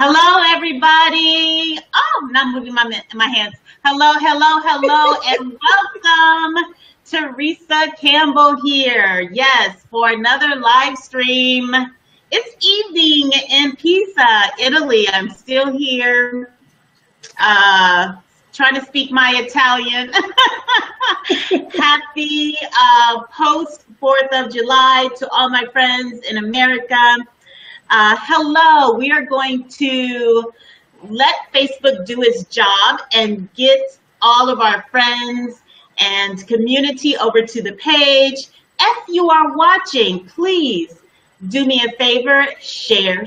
Hello, everybody. Oh, I'm not moving my hands. Hello, and welcome. Teresa Campbell here. Yes, for another live stream. It's evening in Pisa, Italy. I'm still here, trying to speak my Italian. Happy post 4th of July to all my friends in America. Hello, we are going to let Facebook do its job and get all of our friends and community over to the page. If you are watching, please do me a favor, share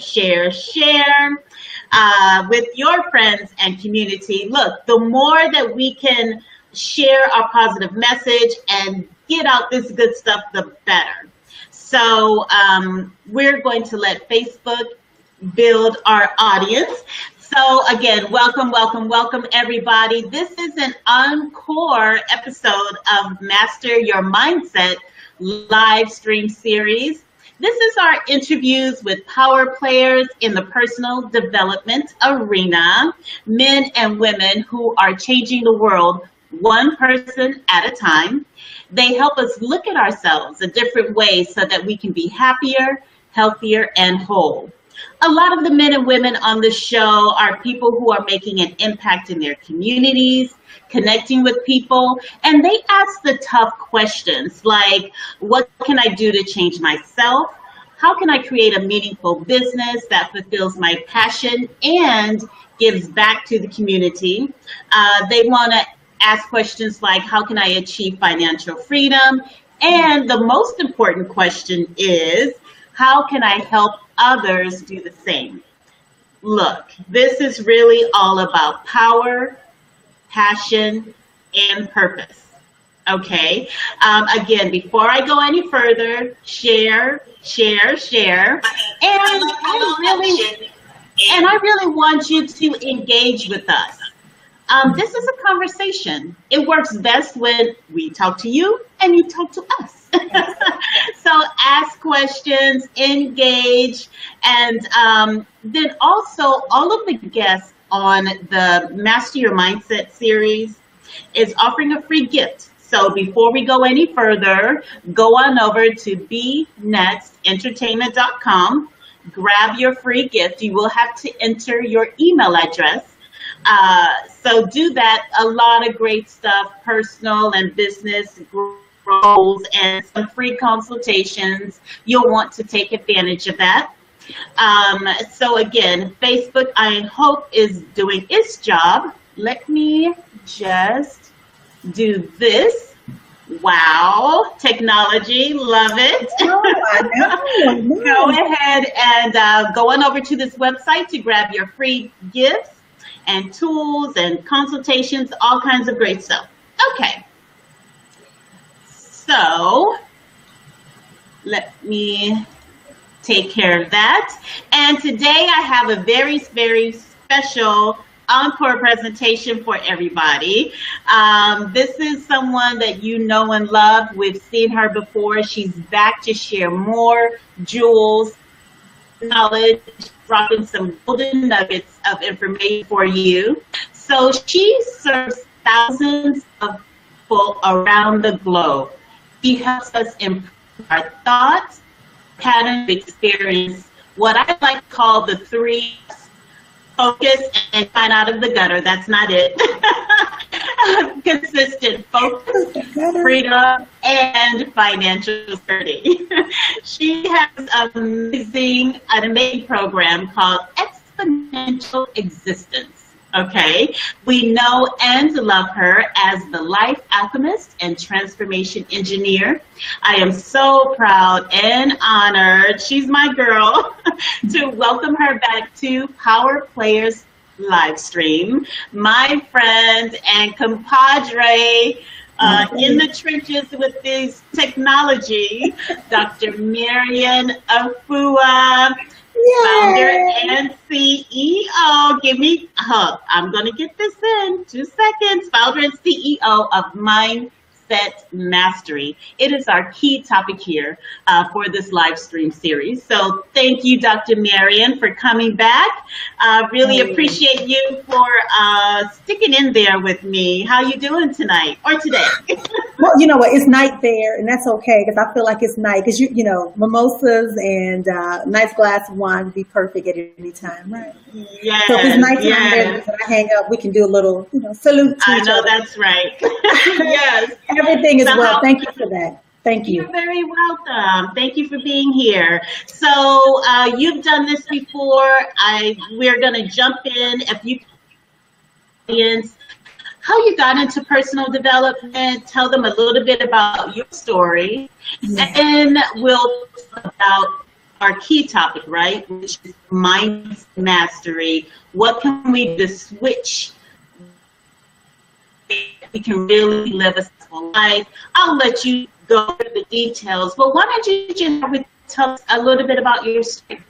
with your friends and community. Look, the more that we can share our positive message and get out this good stuff, the better. So we're going to let Facebook build our audience. So again, welcome everybody. This is an encore episode of Master Your Mindset live stream series. This is our interviews with power players in the personal development arena, men and women who are changing the world one person at a time. They help us look at ourselves a different way so that we can be happier, healthier, and whole. A lot of the men and women on the show are people who are making an impact in their communities, connecting with people, and they ask the tough questions like, what can I do to change myself? How can I create a meaningful business that fulfills my passion and gives back to the community? They want to ask questions like, how can I achieve financial freedom? And the most important question is, how can I help others do the same? Look, this is really all about power, passion, and purpose. Okay. Again, before I go any further, share. And I really want you to engage with us. This is a conversation. It works best when we talk to you and you talk to us. So ask questions, engage, and then also all of the guests on the Master Your Mindset series is offering a free gift. So before we go any further, go on over to benextentertainment.com, grab your free gift. You will have to enter your email address. So do that. A lot of great stuff, personal and business goals, and some free consultations. You'll want to take advantage of that. So again, Facebook, I hope, is doing its job. Let me just do this. Wow, technology, love it. I know. Go ahead and go on over to this website to grab your free gifts and tools and consultations, all kinds of great stuff. Okay, so let me take care of that. And today I have a very, very special encore presentation for everybody. This is someone that you know and love. We've seen her before. She's back to share more jewels, knowledge, dropping some golden nuggets of information for you. So she serves thousands of people around the globe. She helps us improve our thoughts, pattern of experience, what I like to call the 3 focus and find out of the gutter. That's not it. Consistent focus, freedom, and financial security. She has an amazing program called Exponential Existence. Okay, we know and love her as the life alchemist and transformation engineer. I am so proud and honored, she's my girl, to welcome her back to Power Players live stream. My friend and compadre in the trenches with this technology, Dr.Marrian Efua, founder and CEO. Give me a hug. I'm going to get this in 2 seconds. Founder and CEO of Mindset mindset mastery. It is our key topic here for this live stream series. So thank you, Dr. Marrian, for coming back. Really appreciate you for sticking in there with me. How you doing tonight or today? Well, you know what? It's night there, and that's okay because I feel like it's night because you know, mimosas and nice glass of wine would be perfect at any time, right? Yes. So if it's nighttime there, when I hang up, we can do a little, salute to each other. That's right. Yes. Everything is well. Thank you for that. Thank you. You're very welcome. Thank you for being here. So you've done this before. We're going to jump in. If you can, how you got into personal development, tell them a little bit about your story, and we'll talk about our key topic, right, which is mindset mastery. What can we do to switch? We can really live a successful life. I'll let you go through the details, but why don't you just tell us a little bit about your story?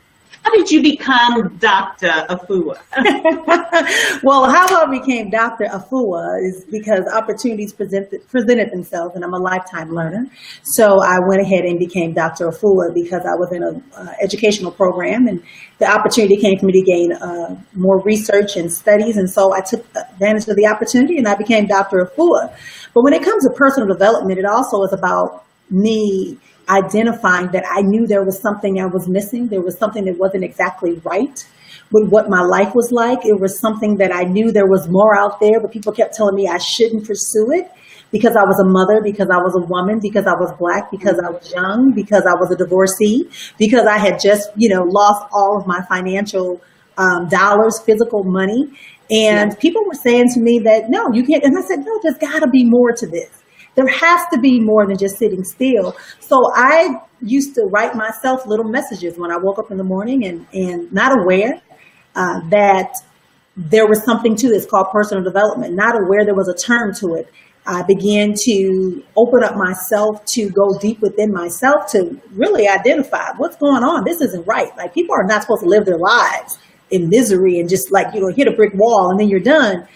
How did you become Dr. Efua? Well, how I became Dr. Efua is because opportunities presented themselves, and I'm a lifetime learner. So I went ahead and became Dr. Efua because I was in an educational program, and the opportunity came for me to gain more research and studies. And so I took advantage of the opportunity, and I became Dr. Efua. But when it comes to personal development, it also is about me identifying that I knew there was something I was missing. There was something that wasn't exactly right with what my life was like. It was something that I knew there was more out there, but people kept telling me I shouldn't pursue it because I was a mother, because I was a woman, because I was Black, because I was young, because I was a divorcee, because I had just, lost all of my financial dollars, physical money. And people were saying to me that, no, you can't. And I said, no, there's got to be more to this. There has to be more than just sitting still. So I used to write myself little messages when I woke up in the morning and not aware that there was something to this called personal development, not aware there was a term to it. I began to open up myself to go deep within myself to really identify what's going on. This isn't right. Like, people are not supposed to live their lives in misery and just hit a brick wall and then you're done.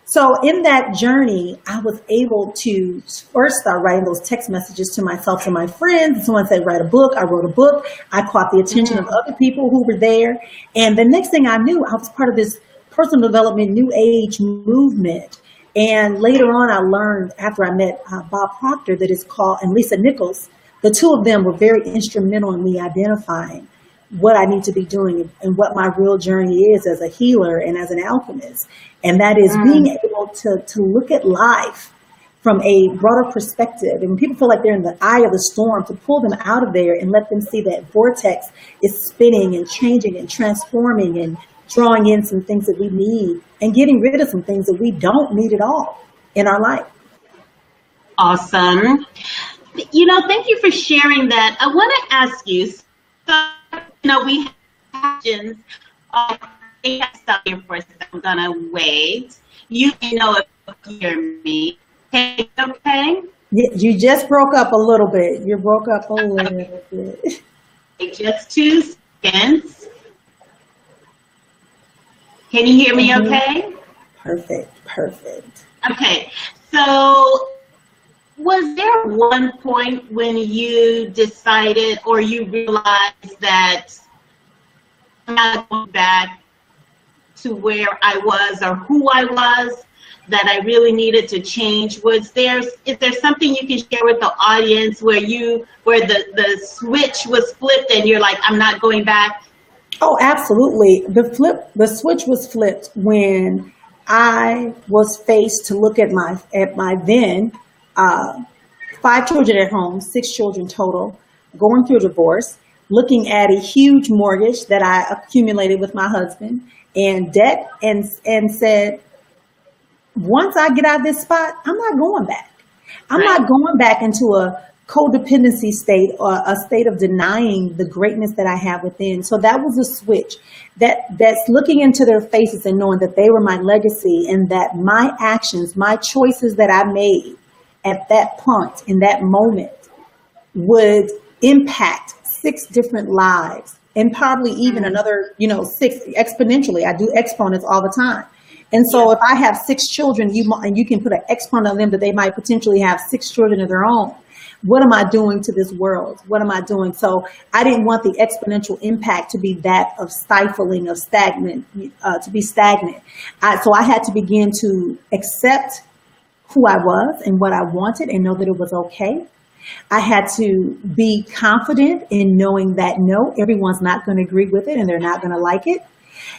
So in that journey, I was able to first start writing those text messages to myself, to my friends. Someone said, write a book. I wrote a book. I caught the attention of other people who were there. And the next thing I knew, I was part of this personal development, new age movement. And later on, I learned after I met Bob Proctor that it's called, and Lisa Nichols, the two of them were very instrumental in me identifying what I need to be doing and what my real journey is as a healer and as an alchemist. And that is being able to look at life from a broader perspective. And when people feel like they're in the eye of the storm, to pull them out of there and let them see that vortex is spinning and changing and transforming and drawing in some things that we need and getting rid of some things that we don't need at all in our life. Awesome. Thank you for sharing that. I want to ask you, we have questions. They have stuff here for us. I'm going to wait. You know if you hear me. Okay? You just broke up a little bit. You broke up a little bit. Just 2 seconds. Can you hear me okay? Perfect. Okay. So was there one point when you decided or you realized that I'm not going back to where I was or who I was, that I really needed to change? Is there something you can share with the audience where the switch was flipped and you're like, I'm not going back? Oh, absolutely. The switch was flipped when I was faced to look at my then 5 children at home, 6 children total, going through a divorce, looking at a huge mortgage that I accumulated with my husband and debt, and said, once I get out of this spot, I'm not going back. I'm not going back into a codependency state or a state of denying the greatness that I have within. So that was a switch that's looking into their faces and knowing that they were my legacy and that my actions, my choices that I made at that point, in that moment, would impact 6 different lives and probably even another, 6 exponentially. I do exponents all the time. And so if I have 6 children, and you can put an exponent on them that they might potentially have 6 children of their own. What am I doing to this world? What am I doing? So I didn't want the exponential impact to be that of stifling, of stagnant, to be stagnant. So I had to begin to accept who I was and what I wanted and know that it was okay. I had to be confident in knowing that no, everyone's not going to agree with it and they're not going to like it.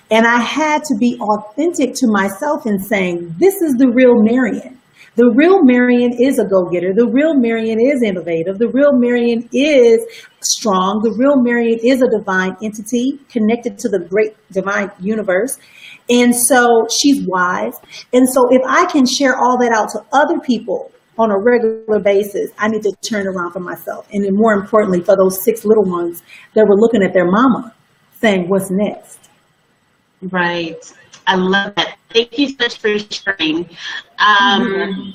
And I had to be authentic to myself in saying, this is the real Marrian. The real Marrian is a go-getter. The real Marrian is innovative. The real Marrian is strong. The real Marrian is a divine entity connected to the great divine universe. And so she's wise. And so if I can share all that out to other people on a regular basis, I need to turn around for myself. And then more importantly, for those 6 little ones that were looking at their mama saying, what's next? Right. I love that. Thank you so much for sharing. I'm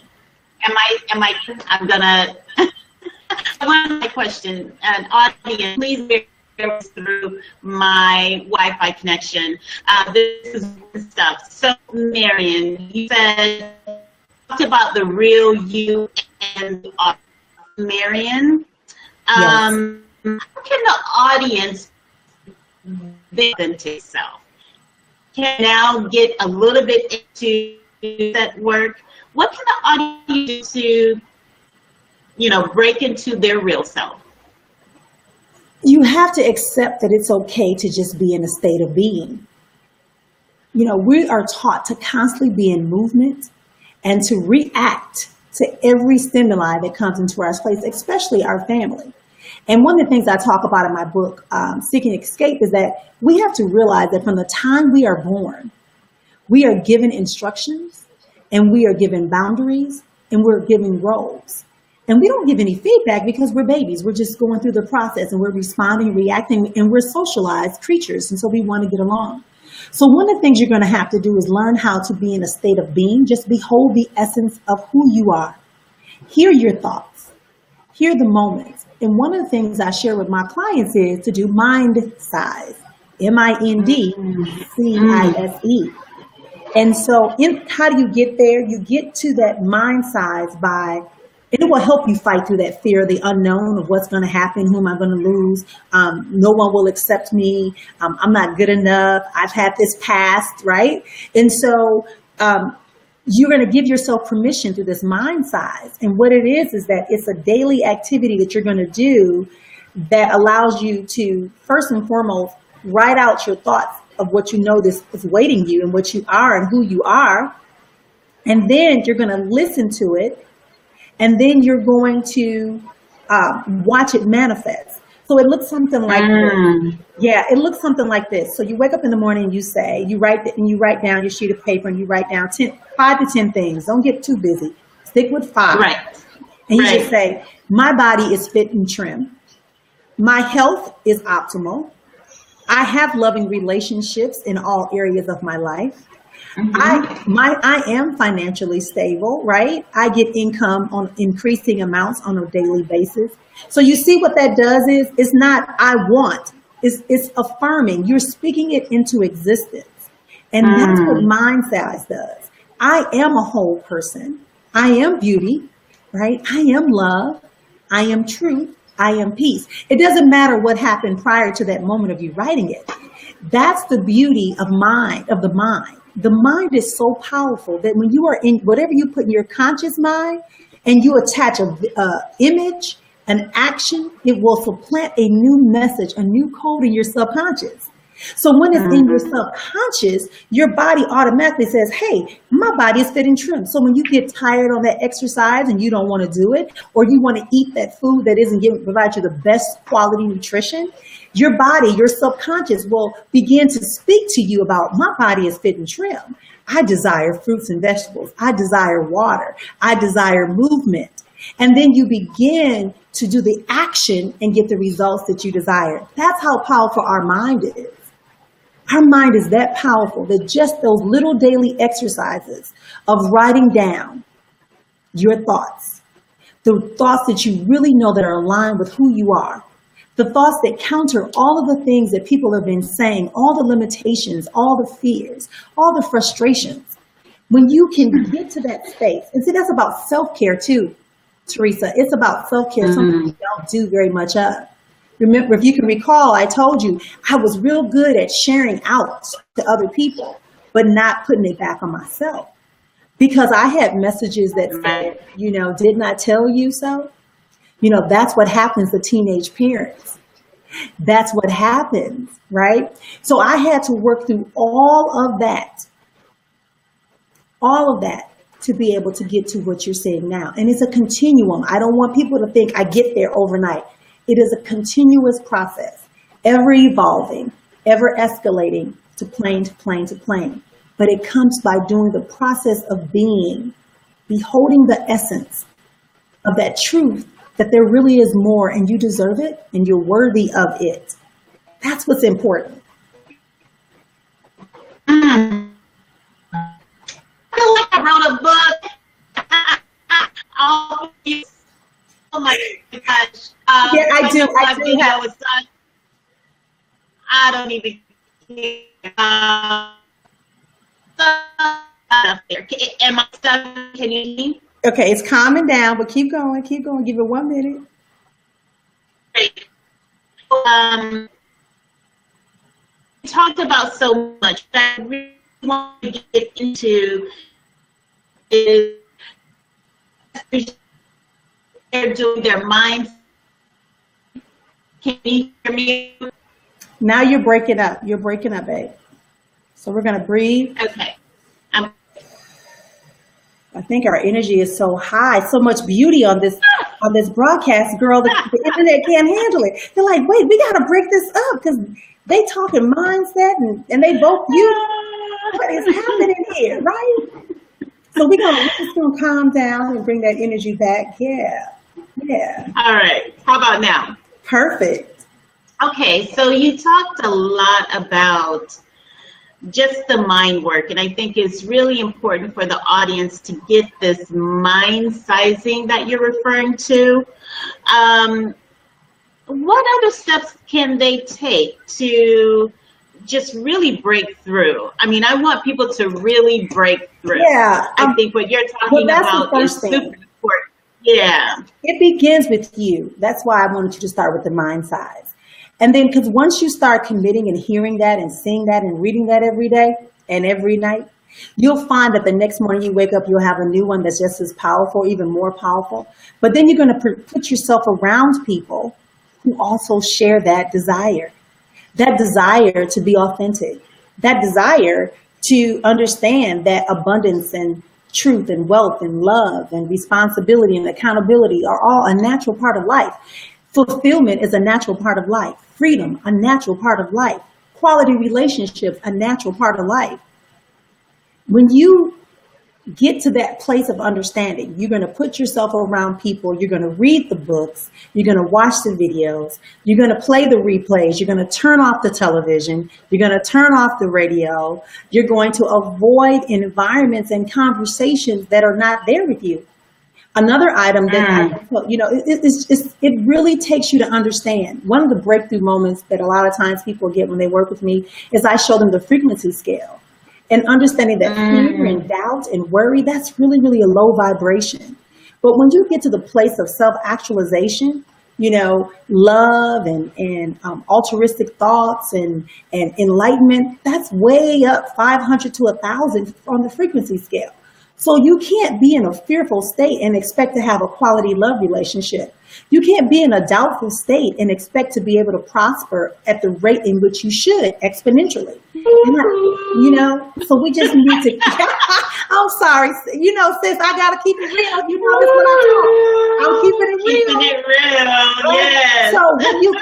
gonna, one of my questions, an audience, please bear us through my Wi-Fi connection. This is good stuff. So, Marrian, you talked about the real you and the Marrian. Yes. How can the audience be authentic self? Can now get a little bit into that work? What can the audience do to, break into their real self? You have to accept that it's okay to just be in a state of being. We are taught to constantly be in movement and to react to every stimuli that comes into our space, especially our family. And one of the things I talk about in my book, Seeking Escape, is that we have to realize that from the time we are born, we are given instructions and we are given boundaries and we're given roles. And we don't give any feedback because we're babies. We're just going through the process and we're responding, reacting, and we're socialized creatures. And so we want to get along. So one of the things you're going to have to do is learn how to be in a state of being. Just behold the essence of who you are. Hear your thoughts. Hear the moments. And one of the things I share with my clients is to do mind size, MINDCISE. And so how do you get there? You get to that mind size and it will help you fight through that fear, the unknown of what's going to happen, who am I going to lose? No one will accept me. I'm not good enough. I've had this past, right? And so you're going to give yourself permission through this mind size. And what it is that it's a daily activity that you're going to do that allows you to, first and foremost, write out your thoughts of what you know this is waiting you and what you are and who you are. And then you're going to listen to it. And then you're going to watch it manifest. So it looks something like this. Yeah, it looks something like this. So you wake up in the morning and you write down your sheet of paper and you write down 5 to 10 things. Don't get too busy. Stick with 5. Right. And you just say, my body is fit and trim. My health is optimal. I have loving relationships in all areas of my life. I am financially stable, right? I get income on increasing amounts on a daily basis. So you see what that does is, it's not I want, it's affirming. You're speaking it into existence. And that's what mind size does. I am a whole person. I am beauty, right? I am love. I am truth. I am peace. It doesn't matter what happened prior to that moment of you writing it. That's the beauty of the mind. The mind is so powerful that when you are in whatever you put in your conscious mind and you attach a image, an action, it will supplant a new message, a new code in your subconscious. So when it's in your subconscious, your body automatically says, hey, my body is fit and trim. So when you get tired on that exercise and you don't want to do it, or you want to eat that food that isn't provide you the best quality nutrition, your body, your subconscious will begin to speak to you about my body is fit and trim. I desire fruits and vegetables. I desire water. I desire movement. And then you begin to do the action and get the results that you desire. That's how powerful our mind is. Our mind is that powerful that just those little daily exercises of writing down your thoughts, the thoughts that you really know that are aligned with who you are, the thoughts that counter all of the things that people have been saying, all the limitations, all the fears, all the frustrations. When you can get to that space, and see, that's about self-care too, Teresa. It's about self-care, something we don't do very much of. Remember, if you can recall, I told you I was real good at sharing out to other people, but not putting it back on myself. Because I had messages that said, did not tell you so. That's what happens to teenage parents. That's what happens, right? So I had to work through all of that to be able to get to what you're saying now. And it's a continuum. I don't want people to think I get there overnight. It is a continuous process, ever evolving, ever escalating to plane to plane to plane. But it comes by doing the process of being, beholding the essence of that truth, that there really is more and you deserve it and you're worthy of it. That's what's important. I feel like I wrote a book. Oh my gosh. Yeah, I do. I don't even care. Up there. Am I stuck? Can you hear me? Okay, it's calming down, but keep going. Give it 1 minute. Great. We talked about so much that I really want to get into is they're doing their minds. Can you hear me? Now you're breaking up. You're breaking up, babe. So we're going to breathe. Okay. I think our energy is so high, so much beauty on this broadcast, girl. The internet can't handle it. They're like, wait, we got to break this up because they talking mindset and they both what is happening here, right? So we're just gonna calm down and bring that energy back. Yeah. All right. How about now? Perfect. Okay. So you talked a lot about just the mind work, and I think it's really important for the audience to get this mind sizing that you're referring to. What other steps can they take to just really break through? I mean, I want people to really break through. Yeah. I think what you're talking about is super important. Yeah. It begins with you. That's why I wanted you to start with the mind size. And then, because once you start committing and hearing that and seeing that and reading that every day and every night, you'll find that the next morning you wake up, you'll have a new one that's just as powerful, even more powerful. But then you're going to put yourself around people who also share that desire to be authentic, that desire to understand that abundance and truth and wealth and love and responsibility and accountability are all a natural part of life. Fulfillment is a natural part of life. Freedom, a natural part of life. Quality relationships, a natural part of life. When you get to that place of understanding, you're going to put yourself around people, you're going to read the books, you're going to watch the videos, you're going to play the replays, you're going to turn off the television, you're going to turn off the radio, you're going to avoid environments and conversations that are not there with you. Another item that it really takes you to understand. One of the breakthrough moments that a lot of times people get when they work with me is I show them the frequency scale and understanding that fear and doubt and worry, that's really, really a low vibration. But when you get to the place of self-actualization, love and altruistic thoughts and enlightenment, that's way up 500 to 1,000 on the frequency scale. So you can't be in a fearful state and expect to have a quality love relationship. You can't be in a doubtful state and expect to be able to prosper at the rate in which you should exponentially. So we just need to, I'm sorry, sis, I got to keep it real. That's what I'm keeping it real. Keeping it real, yes. So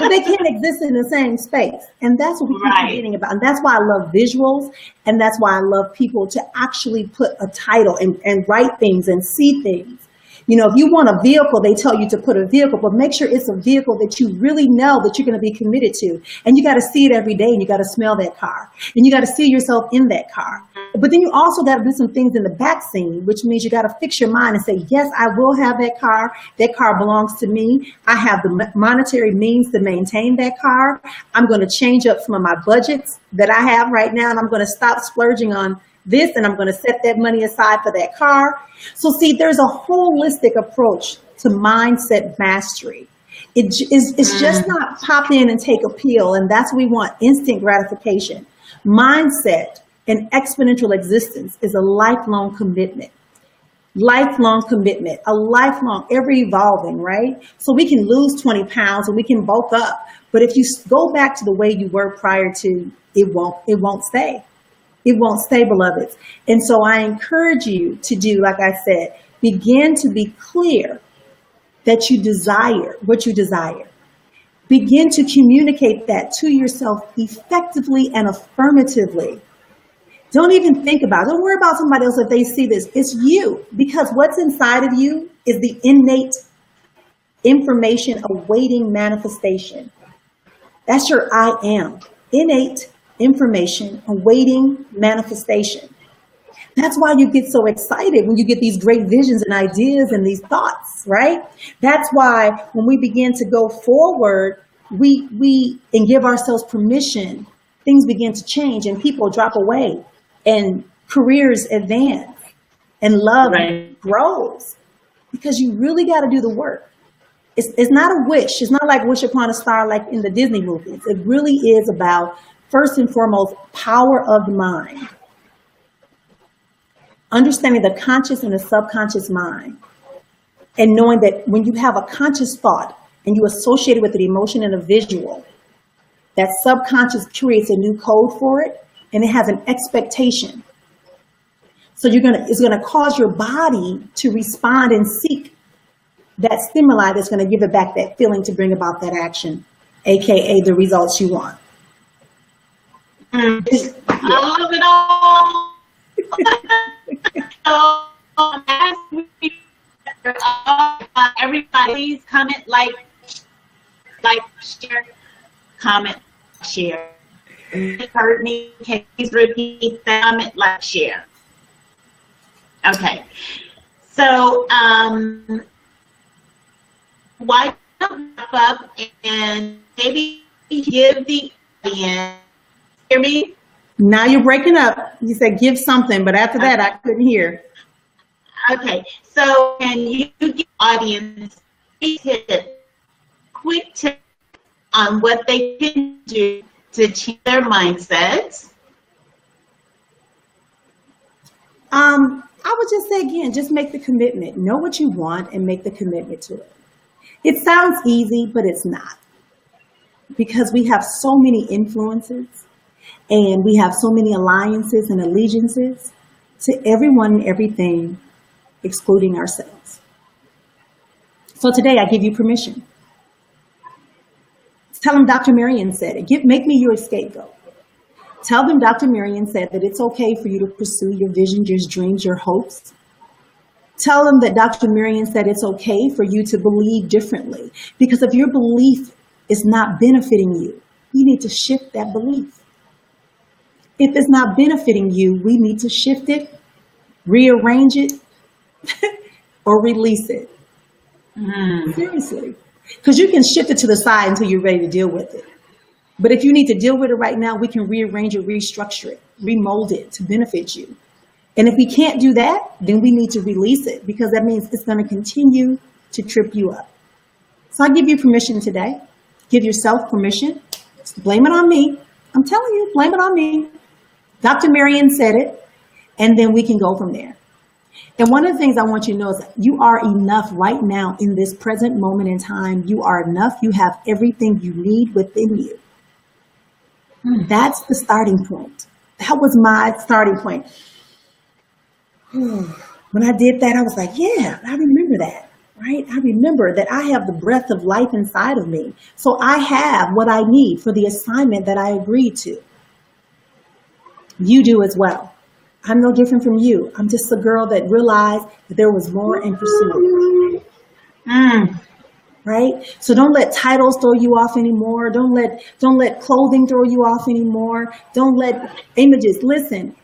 they can't exist in the same space. And that's what we keep forgetting about. And that's why I love visuals. And that's why I love people to actually put a title and write things and see things. If you want a vehicle, they tell you to put a vehicle, but make sure it's a vehicle that you really know that you're going to be committed to. And you got to see it every day, and you got to smell that car, and you got to see yourself in that car. But then you also got to do some things in the back scene, which means you got to fix your mind and say, yes, I will have that car. That car belongs to me. I have the monetary means to maintain that car. I'm going to change up some of my budgets that I have right now, and I'm going to stop splurging on this and I'm going to set that money aside for that car. So see, there's a holistic approach to mindset mastery. It's just not pop in and take a pill, and that's what we want, instant gratification. Mindset and exponential existence is a lifelong commitment. Lifelong commitment, a lifelong, ever evolving, right? So we can lose 20 pounds and we can bulk up, but if you go back to the way you were prior to, it won't stay. It won't stay, beloveds. And so I encourage you to do, like I said, begin to be clear that you desire what you desire. Begin to communicate that to yourself effectively and affirmatively. Don't even think about it. Don't worry about somebody else if they see this. It's you, because what's inside of you is the innate information awaiting manifestation. That's your I am. Innate information awaiting manifestation. That's why you get so excited when you get these great visions and ideas and these thoughts, right? That's why when we begin to go forward, we and give ourselves permission, things begin to change and people drop away and careers advance and love grows, because you really got to do the work. It's not a wish. It's not like wish upon a star like in the Disney movies. It really is about, first and foremost, power of the mind. Understanding the conscious and the subconscious mind, and knowing that when you have a conscious thought and you associate it with an emotion and a visual, that subconscious creates a new code for it, and it has an expectation. So it's gonna cause your body to respond and seek that stimuli that's going to give it back that feeling to bring about that action, aka the results you want. I love it all. So, as we, everybody, please comment, like, share, comment, share. You heard me? Can you please repeat that? Comment, like, share. Okay. So, why don't wrap up and maybe give the audience, hear me? Now you're breaking up. You said give something, but after that, I couldn't hear. Okay, so can you give the audience quick tips on what they can do to change their mindsets? I would just say again, just make the commitment. Know what you want and make the commitment to it. It sounds easy, but it's not. Because we have so many influences and we have so many alliances and allegiances to everyone and everything, excluding ourselves. So today I give you permission. Tell them Dr.Marrian said it. Make me your scapegoat. Tell them Dr.Marrian said that it's okay for you to pursue your visions, your dreams, your hopes. Tell them that Dr.Marrian said it's okay for you to believe differently. Because if your belief is not benefiting you, you need to shift that belief. If it's not benefiting you, we need to shift it, rearrange it, or release it. Seriously. Because you can shift it to the side until you're ready to deal with it. But if you need to deal with it right now, we can rearrange it, restructure it, remold it to benefit you. And if we can't do that, then we need to release it, because that means it's going to continue to trip you up. So I give you permission today. Give yourself permission. Just blame it on me. I'm telling you, blame it on me. Dr.Marrian said it, and then we can go from there. And one of the things I want you to know is that you are enough right now in this present moment in time. You are enough. You have everything you need within you. That's the starting point. That was my starting point. When I did that, I was like, yeah, I remember that, right? I remember that I have the breath of life inside of me. So I have what I need for the assignment that I agreed to. You do as well. I'm no different from you. I'm just a girl that realized that there was more in pursuit. Right? So don't let titles throw you off anymore. Don't let clothing throw you off anymore. Don't let images. Listen,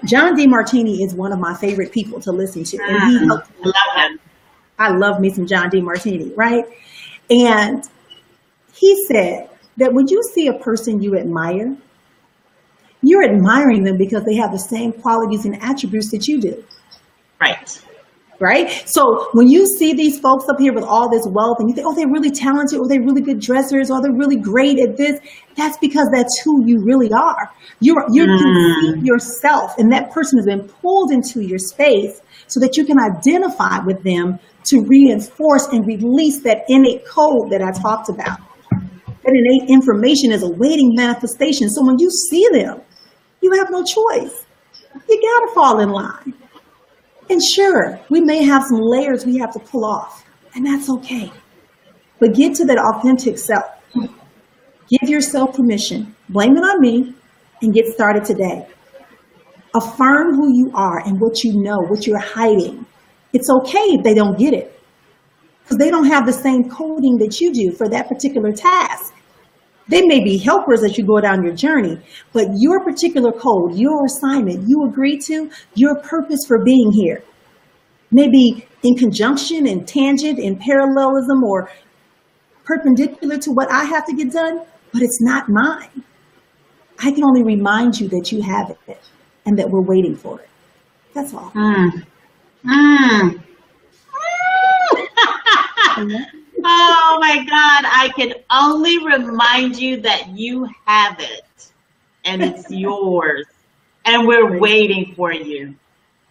John DeMartini is one of my favorite people to listen to. And he helped me. I love him. I love me some John DeMartini, right? And he said that when you see a person you admire, You're admiring them because they have the same qualities and attributes that you do. Right. Right? So when you see these folks up here with all this wealth and you think, oh, they're really talented, or they're really good dressers, or they're really great at this, that's because that's who you really are. You can see yourself, and that person has been pulled into your space so that you can identify with them to reinforce and release that innate code that I talked about. That innate information is awaiting manifestation. So when you see them, you have no choice. You got to fall in line. And sure, we may have some layers we have to pull off, and that's okay. But get to that authentic self. Give yourself permission. Blame it on me and get started today. Affirm who you are and what you know, what you're hiding. It's okay if they don't get it, because they don't have the same coding that you do for that particular task. They may be helpers as you go down your journey, but your particular code, your assignment, you agree to, your purpose for being here, may be in conjunction and tangent and parallelism or perpendicular to what I have to get done, but it's not mine. I can only remind you that you have it and that we're waiting for it. That's all. Oh my God, I can only remind you that you have it and it's yours and we're waiting for you.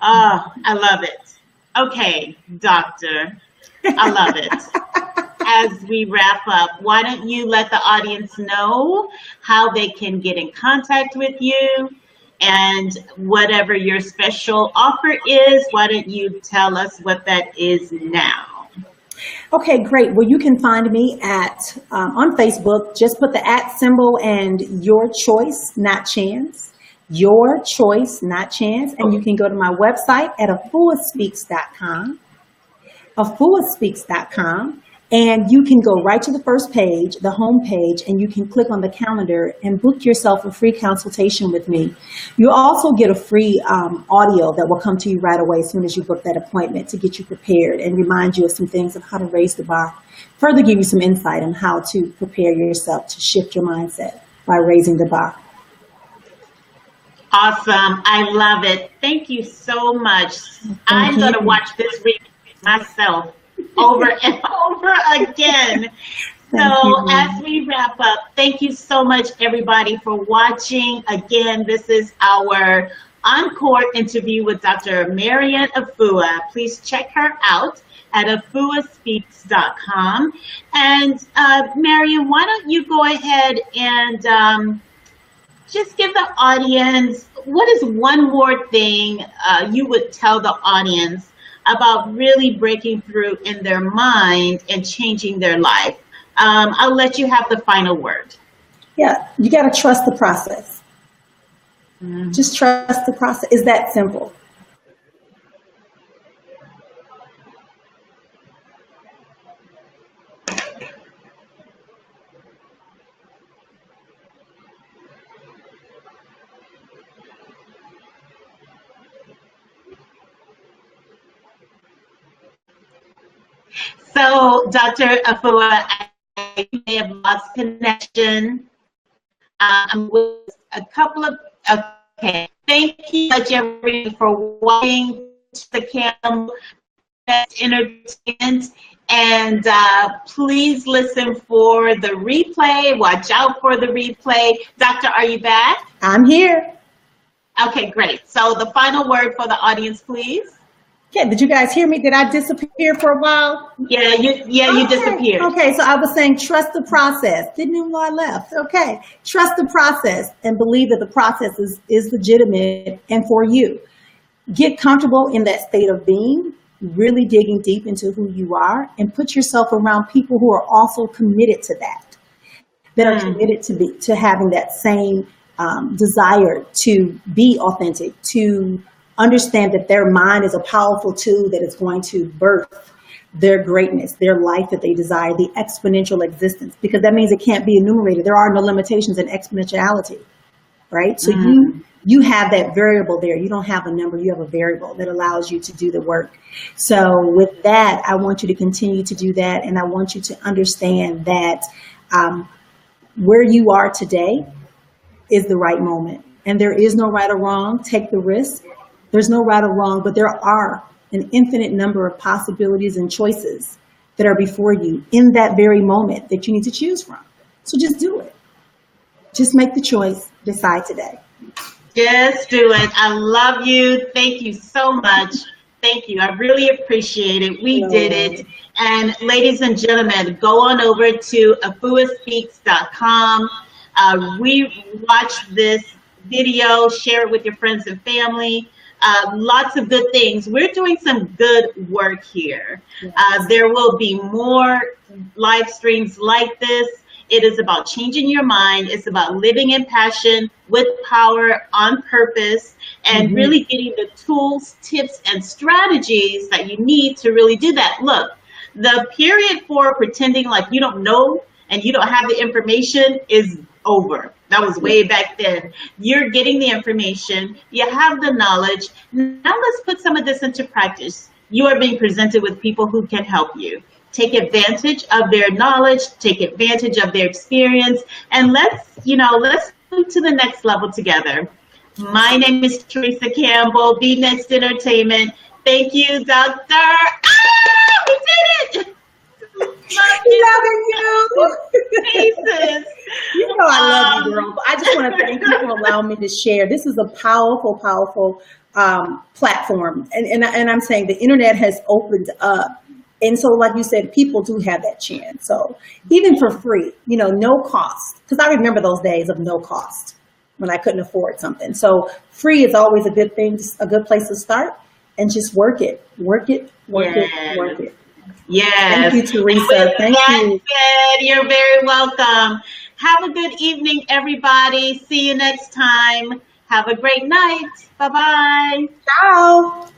Oh, I love it. Okay, doctor, I love it. As we wrap up, why don't you let the audience know how they can get in contact with you, and whatever your special offer is, why don't you tell us what that is now? Okay, great. Well, you can find me at on Facebook. Just put the @ symbol and your choice, not chance. Your choice, not chance. And you can go to my website at efuaspeaks.com. efuaspeaks.com. And you can go right to the first page, the home page, and you can click on the calendar and book yourself a free consultation with me. You'll also get a free audio that will come to you right away as soon as you book that appointment to get you prepared and remind you of some things of how to raise the bar. Further give you some insight on how to prepare yourself to shift your mindset by raising the bar. Awesome. I love it. Thank you so much. I'm going to watch this replay myself over and over again. So as we wrap up, thank you so much, everybody, for watching. Again, this is our encore interview with Dr.Marrian Efua. Please check her out at efuaspeaks.com. And Marrian, why don't you go ahead and just give the audience, what is one more thing you would tell the audience about really breaking through in their mind and changing their life? I'll let you have the final word. Yeah, you got to trust the process. Just trust the process. It's that simple. So, Dr. Efua, I may have lost connection. I'm with a couple of, okay. Thank you much, everybody, for watching the Campbell Entertainment. And please listen for the replay. Watch out for the replay. Doctor, are you back? I'm here. Okay, great. So the final word for the audience, please. Yeah, did you guys hear me? Did I disappear for a while? Yeah, you disappeared. Okay, so I was saying trust the process. Didn't even know I left. Okay, trust the process and believe that the process is legitimate and for you. Get comfortable in that state of being, really digging deep into who you are, and put yourself around people who are also committed to that are committed to having that same desire to be authentic, to understand that their mind is a powerful tool that is going to birth their greatness, their life that they desire, the exponential existence, because that means it can't be enumerated. There are no limitations in exponentiality, right? So you have that variable there. You don't have a number, you have a variable that allows you to do the work. So with that, I want you to continue to do that. And I want you to understand that where you are today is the right moment. and there is no right or wrong. Take the risk. There's no right or wrong, but there are an infinite number of possibilities and choices that are before you in that very moment that you need to choose from. So just do it. Just make the choice. Decide today. Just do it. I love you. Thank you so much. Thank you. I really appreciate it. We did it. And ladies and gentlemen, go on over to efuaspeaks.com. Watch this video, share it with your friends and family. Lots of good things. We're doing some good work here. There will be more live streams like this. It is about changing your mind. It's about living in passion with power on purpose and really getting the tools, tips, and strategies that you need to really do that. Look, the period for pretending like you don't know and you don't have the information is over. That was way back then. You're getting the information. You have the knowledge. Now let's put some of this into practice. You are being presented with people who can help you. Take advantage of their knowledge, take advantage of their experience, and let's move to the next level together. My name is Teresa Campbell, Be Next Entertainment. Thank you, Doctor. We did it! Loving you. Pieces. You know I love you, girl. But I just want to thank you for allowing me to share. This is a powerful, powerful platform. And I'm saying the internet has opened up. And so, like you said, people do have that chance. So even for free, no cost. Because I remember those days of no cost when I couldn't afford something. So free is always a good thing, a good place to start. And just work it. Work it. Yes. Thank you, Teresa. Thank you. You're very welcome. Have a good evening, everybody. See you next time. Have a great night. Bye-bye. Ciao.